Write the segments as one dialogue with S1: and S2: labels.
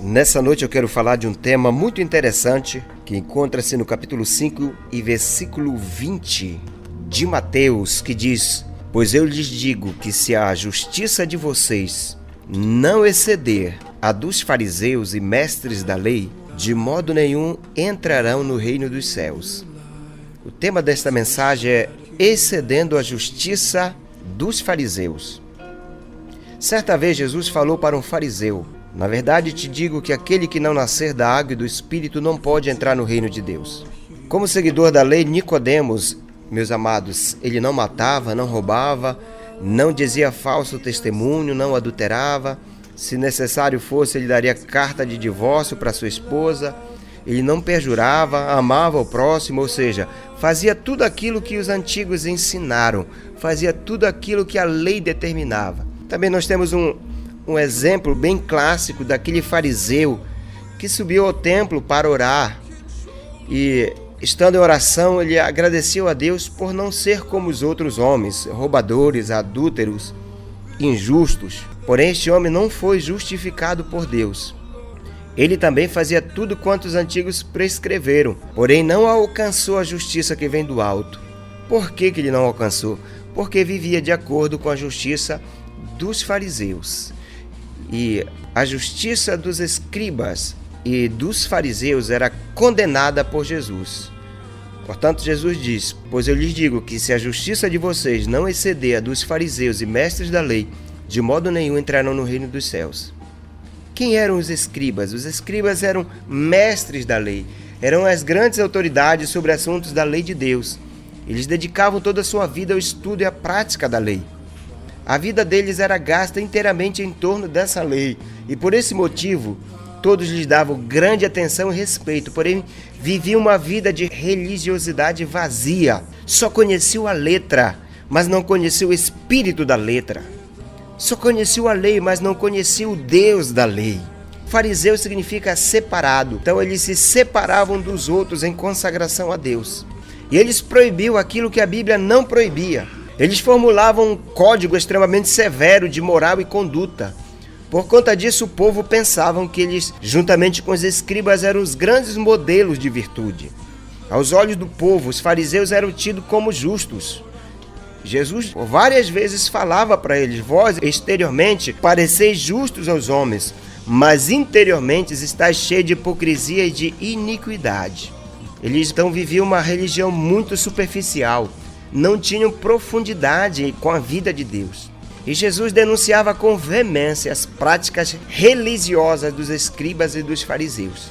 S1: Nessa noite eu quero falar de um tema muito interessante que encontra-se no capítulo 5 e versículo 20 de Mateus, que diz: Pois eu lhes digo que se a justiça de vocês não exceder a dos fariseus e mestres da lei, de modo nenhum entrarão no reino dos céus. O tema desta mensagem é excedendo a justiça dos fariseus. Certa vez Jesus falou para um fariseu: Na verdade te digo que aquele que não nascer da água e do Espírito não pode entrar no reino de Deus. Como seguidor da lei, Nicodemos, meus amados, ele não matava, não roubava, não dizia falso testemunho, não adulterava. Se necessário fosse, ele daria carta de divórcio para sua esposa. Ele não perjurava, amava o próximo, ou seja, fazia tudo aquilo que os antigos ensinaram, fazia tudo aquilo que a lei determinava. Também nós temos um exemplo bem clássico daquele fariseu que subiu ao templo para orar e, estando em oração, ele agradeceu a Deus por não ser como os outros homens, roubadores, adúlteros, injustos. Porém, este homem não foi justificado por Deus. Ele também fazia tudo quanto os antigos prescreveram, porém não alcançou a justiça que vem do alto. Por que ele não alcançou? Porque vivia de acordo com a justiça dos fariseus. E a justiça dos escribas e dos fariseus era condenada por Jesus. Portanto, Jesus diz: Pois eu lhes digo que se a justiça de vocês não exceder a dos fariseus e mestres da lei, de modo nenhum entrarão no reino dos céus. Quem eram os escribas? Os escribas eram mestres da lei, eram as grandes autoridades sobre assuntos da lei de Deus. Eles dedicavam toda a sua vida ao estudo e à prática da lei. A vida deles era gasta inteiramente em torno dessa lei, e por esse motivo todos lhes davam grande atenção e respeito, porém viviam uma vida de religiosidade vazia. Só conheciam a letra, mas não conheciam o espírito da letra. Só conheciam a lei, mas não conheciam o Deus da lei. Fariseu significa separado, então eles se separavam dos outros em consagração a Deus. E eles proibiam aquilo que a Bíblia não proibia. Eles formulavam um código extremamente severo de moral e conduta. Por conta disso, o povo pensava que eles, juntamente com os escribas, eram os grandes modelos de virtude. Aos olhos do povo, os fariseus eram tidos como justos. Jesus várias vezes falava para eles: Vós, exteriormente, pareceis justos aos homens, mas interiormente estáis cheios de hipocrisia e de iniquidade. Eles então viviam uma religião muito superficial. Não tinham profundidade com a vida de Deus. E Jesus denunciava com veemência as práticas religiosas dos escribas e dos fariseus.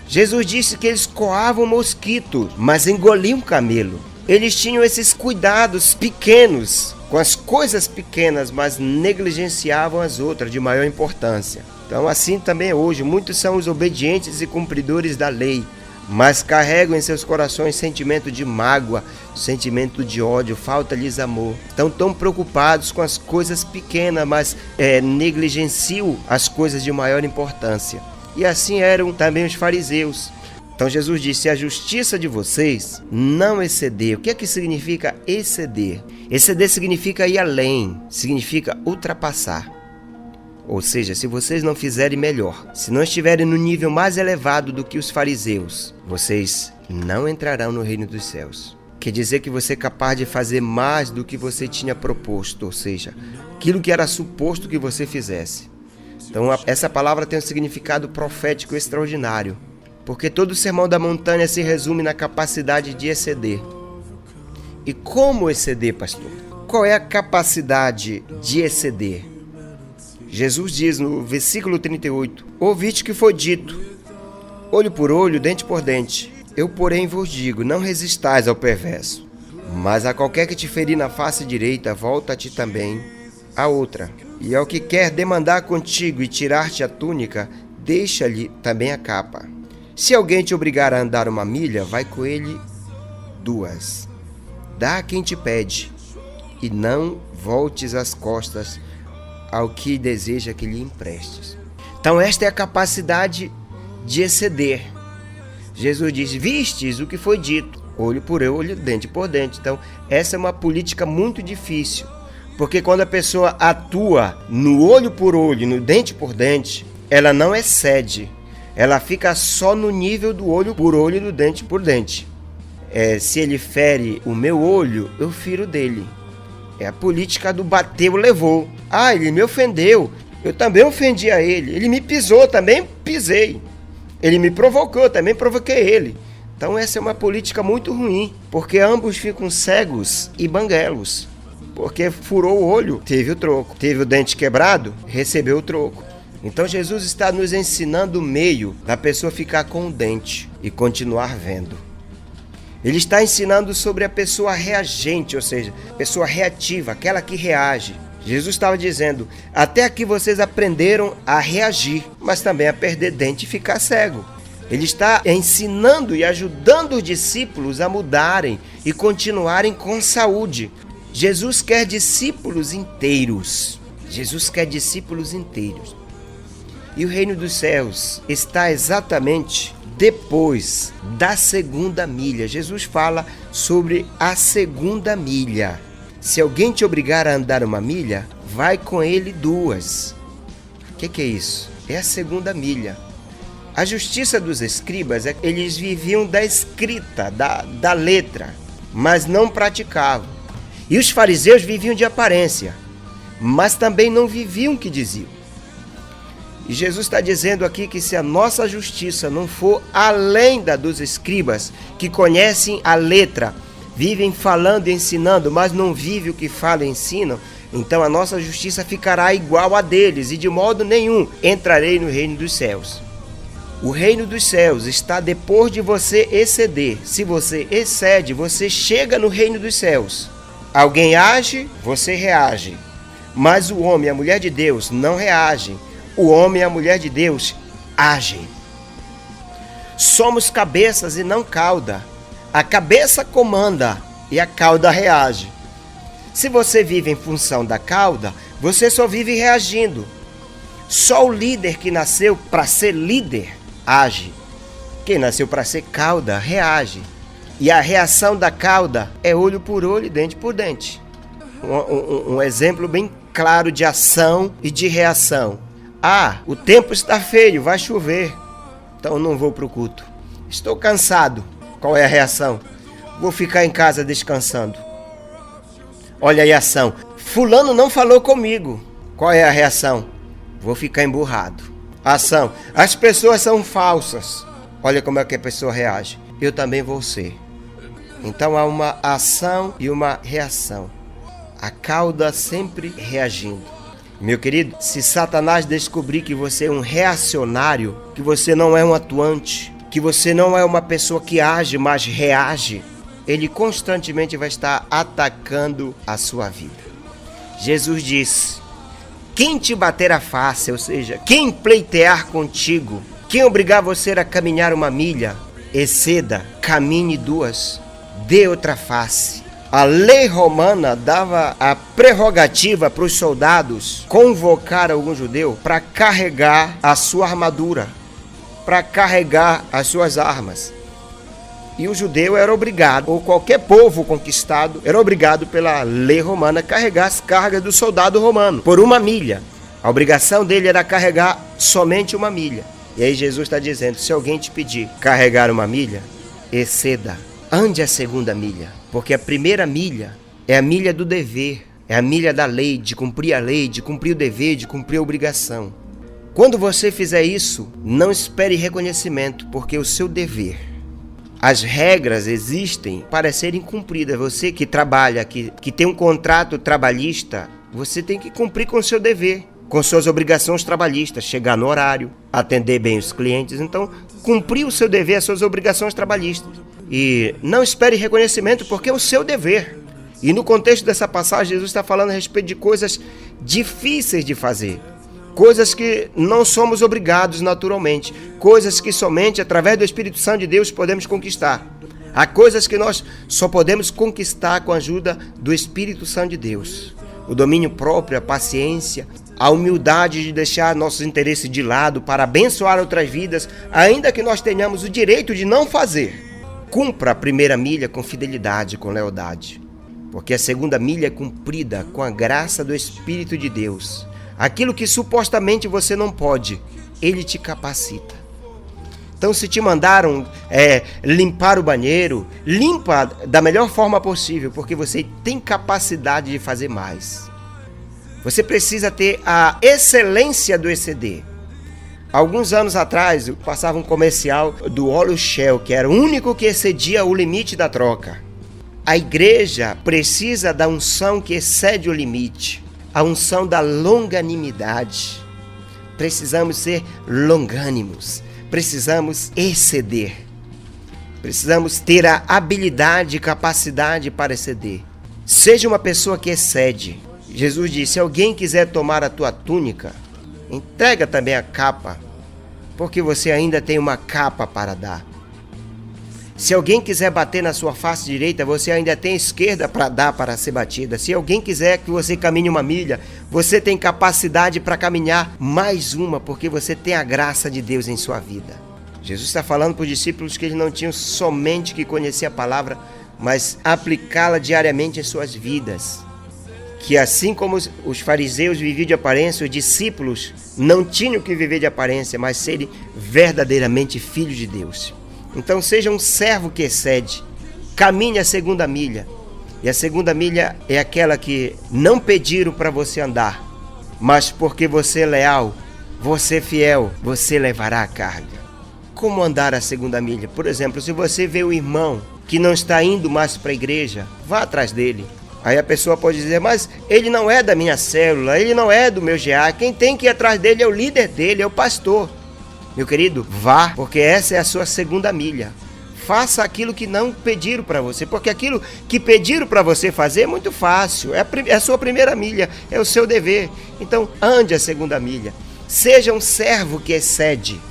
S1: Jesus disse que eles coavam mosquito, mas engoliam camelo. Eles tinham esses cuidados pequenos com as coisas pequenas, mas negligenciavam as outras de maior importância. Então, assim também é hoje. Muitos são os obedientes e cumpridores da lei, mas carregam em seus corações sentimento de mágoa, sentimento de ódio, falta-lhes amor. Estão tão preocupados com as coisas pequenas, mas negligenciam as coisas de maior importância. E assim eram também os fariseus. Então Jesus disse: a justiça de vocês não exceder. O que é que significa exceder? Exceder significa ir além, significa ultrapassar. Ou seja, se vocês não fizerem melhor, se não estiverem no nível mais elevado do que os fariseus, vocês não entrarão no reino dos céus. Quer dizer que você é capaz de fazer mais do que você tinha proposto, ou seja, aquilo que era suposto que você fizesse. Então essa palavra tem um significado profético extraordinário, porque todo o sermão da montanha se resume na capacidade de exceder. E como exceder, pastor? Qual é a capacidade de exceder? Jesus diz no versículo 38, Ouviste que foi dito, olho por olho, dente por dente. Eu, porém, vos digo, não resistais ao perverso, mas a qualquer que te ferir na face direita, volta-te também a outra. E ao que quer demandar contigo e tirar-te a túnica, deixa-lhe também a capa. Se alguém te obrigar a andar 1 milha, vai com ele 2. Dá a quem te pede, e não voltes as costas ao que deseja que lhe emprestes. Então esta é a capacidade de exceder. Jesus diz: vistes o que foi dito, olho por olho, dente por dente. Então essa é uma política muito difícil, porque quando a pessoa atua no olho por olho, no dente por dente, ela não excede, ela fica só no nível do olho por olho, do dente por dente. Se ele fere o meu olho, eu firo dele. É a política do bateu, levou. Ele me ofendeu, eu também ofendi a ele. Ele me pisou, também pisei. Ele me provocou, também provoquei ele. Então essa é uma política muito ruim, porque ambos ficam cegos e banguelos. Porque furou o olho, teve o troco. Teve o dente quebrado, recebeu o troco. Então Jesus está nos ensinando o meio da pessoa ficar com o dente e continuar vendo. Ele está ensinando sobre a pessoa reagente, ou seja, pessoa reativa, aquela que reage. Jesus estava dizendo, até aqui vocês aprenderam a reagir, mas também a perder dente e ficar cego. Ele está ensinando e ajudando os discípulos a mudarem e continuarem com saúde. Jesus quer discípulos inteiros. Jesus quer discípulos inteiros. E o reino dos céus está exatamente depois da segunda milha. Jesus fala sobre a segunda milha. Se alguém te obrigar a andar uma milha, vai com ele 2. O que é isso? É a segunda milha. A justiça dos escribas é que eles viviam da escrita, da letra, mas não praticavam. E os fariseus viviam de aparência, mas também não viviam o que diziam. E Jesus está dizendo aqui que se a nossa justiça não for além da dos escribas, que conhecem a letra, vivem falando e ensinando, mas não vivem o que falam e ensinam, então a nossa justiça ficará igual a deles, e de modo nenhum entrarei no reino dos céus. O reino dos céus está depois de você exceder. Se você excede, você chega no reino dos céus. Alguém age, você reage. Mas o homem e a mulher de Deus não reagem. O homem e a mulher de Deus agem. Somos cabeças e não cauda. A cabeça comanda e a cauda reage. Se você vive em função da cauda, você só vive reagindo. Só o líder que nasceu para ser líder age. Quem nasceu para ser cauda reage. E a reação da cauda é olho por olho e dente por dente. Um exemplo bem claro de ação e de reação. O tempo está feio, vai chover, então não vou para o culto. Estou cansado. Qual é a reação? Vou ficar em casa descansando. Olha aí a ação. Fulano não falou comigo. Qual é a reação? Vou ficar emburrado. Ação. As pessoas são falsas. Olha como é que a pessoa reage. Eu também vou ser. Então há uma ação e uma reação. A cauda sempre reagindo. Meu querido, se Satanás descobrir que você é um reacionário, que você não é um atuante, que você não é uma pessoa que age, mas reage, ele constantemente vai estar atacando a sua vida. Jesus disse, quem te bater a face, ou seja, quem pleitear contigo, quem obrigar você a caminhar uma milha, exceda, caminhe 2, dê outra face. A lei romana dava a prerrogativa para os soldados convocar algum judeu para carregar a sua armadura, para carregar as suas armas. E o judeu era obrigado, ou qualquer povo conquistado, era obrigado pela lei romana a carregar as cargas do soldado romano por 1 milha. A obrigação dele era carregar somente 1 milha. E aí Jesus está dizendo, se alguém te pedir carregar 1 milha, exceda. Ande a segunda milha, porque a primeira milha é a milha do dever, é a milha da lei, de cumprir a lei, de cumprir o dever, de cumprir a obrigação. Quando você fizer isso, não espere reconhecimento, porque o seu dever, as regras existem para serem cumpridas. Você que trabalha, que tem um contrato trabalhista, você tem que cumprir com o seu dever, com suas obrigações trabalhistas, chegar no horário, atender bem os clientes. Então, cumprir o seu dever, as suas obrigações trabalhistas. E não espere reconhecimento, porque é o seu dever. E no contexto dessa passagem, Jesus está falando a respeito de coisas difíceis de fazer. Coisas que não somos obrigados naturalmente. Coisas que somente através do Espírito Santo de Deus podemos conquistar. Há coisas que nós só podemos conquistar com a ajuda do Espírito Santo de Deus. O domínio próprio, a paciência, a humildade de deixar nossos interesses de lado para abençoar outras vidas, ainda que nós tenhamos o direito de não fazer. Cumpra a primeira milha com fidelidade, com lealdade, porque a segunda milha é cumprida com a graça do Espírito de Deus. Aquilo que supostamente você não pode, Ele te capacita. Então, se te mandaram limpar o banheiro, limpa da melhor forma possível, porque você tem capacidade de fazer mais. Você precisa ter a excelência do exceder. Alguns anos atrás, eu passava um comercial do óleo Shell, que era o único que excedia o limite da troca. A igreja precisa da unção que excede o limite, a unção da longanimidade. Precisamos ser longânimos. Precisamos exceder. Precisamos ter a habilidade e capacidade para exceder. Seja uma pessoa que excede. Jesus disse: se alguém quiser tomar a tua túnica, entrega também a capa, porque você ainda tem uma capa para dar. Se alguém quiser bater na sua face direita, você ainda tem a esquerda para dar, para ser batida. Se alguém quiser que você caminhe uma milha, você tem capacidade para caminhar mais uma, porque você tem a graça de Deus em sua vida. Jesus está falando para os discípulos que eles não tinham somente que conhecer a palavra, mas aplicá-la diariamente em suas vidas. Que assim como os fariseus viviam de aparência, os discípulos não tinham que viver de aparência, mas serem verdadeiramente filhos de Deus. Então seja um servo que excede, caminhe a segunda milha. E a segunda milha é aquela que não pediram para você andar, mas porque você é leal, você é fiel, você levará a carga. Como andar a segunda milha? Por exemplo, se você vê o irmão que não está indo mais para a igreja, vá atrás dele. Aí a pessoa pode dizer: mas ele não é da minha célula, ele não é do meu GA, quem tem que ir atrás dele é o líder dele, é o pastor. Meu querido, vá, porque essa é a sua segunda milha. Faça aquilo que não pediram para você, porque aquilo que pediram para você fazer é muito fácil, é a sua primeira milha, é o seu dever. Então, ande a segunda milha. Seja um servo que excede.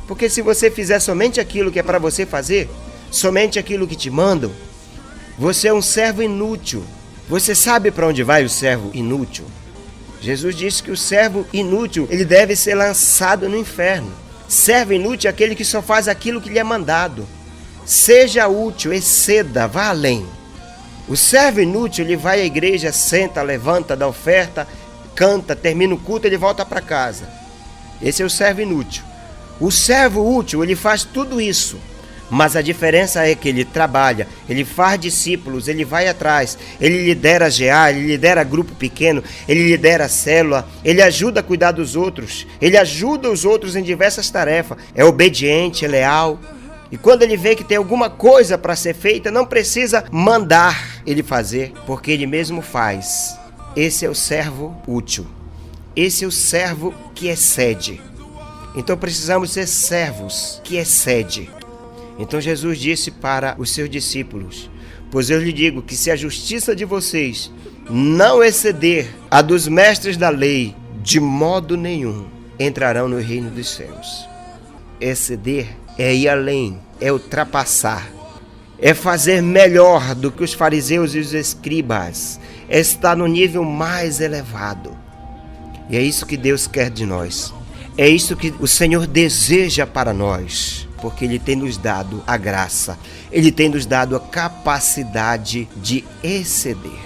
S1: Porque se você fizer somente aquilo que é para você fazer, somente aquilo que te mandam, você é um servo inútil. Você sabe para onde vai o servo inútil? Jesus disse que o servo inútil, ele deve ser lançado no inferno. Servo inútil é aquele que só faz aquilo que lhe é mandado. Seja útil, exceda, vá além. O servo inútil, ele vai à igreja, senta, levanta, dá oferta, canta, termina o culto, ele volta para casa. Esse é o servo inútil. O servo útil, ele faz tudo isso. Mas a diferença é que ele trabalha, ele faz discípulos, ele vai atrás, ele lidera GA, ele lidera grupo pequeno, ele lidera célula, ele ajuda a cuidar dos outros, ele ajuda os outros em diversas tarefas, é obediente, é leal. E quando ele vê que tem alguma coisa para ser feita, não precisa mandar ele fazer, porque ele mesmo faz. Esse é o servo útil, esse é o servo que excede. Então precisamos ser servos que excedem. Então Jesus disse para os seus discípulos: pois eu lhe digo que se a justiça de vocês não exceder a dos mestres da lei, de modo nenhum entrarão no reino dos céus. Exceder é ir além, é ultrapassar, é fazer melhor do que os fariseus e os escribas, é estar no nível mais elevado. E é isso que Deus quer de nós, é isso que o Senhor deseja para nós. Porque Ele tem nos dado a graça, Ele tem nos dado a capacidade de exceder.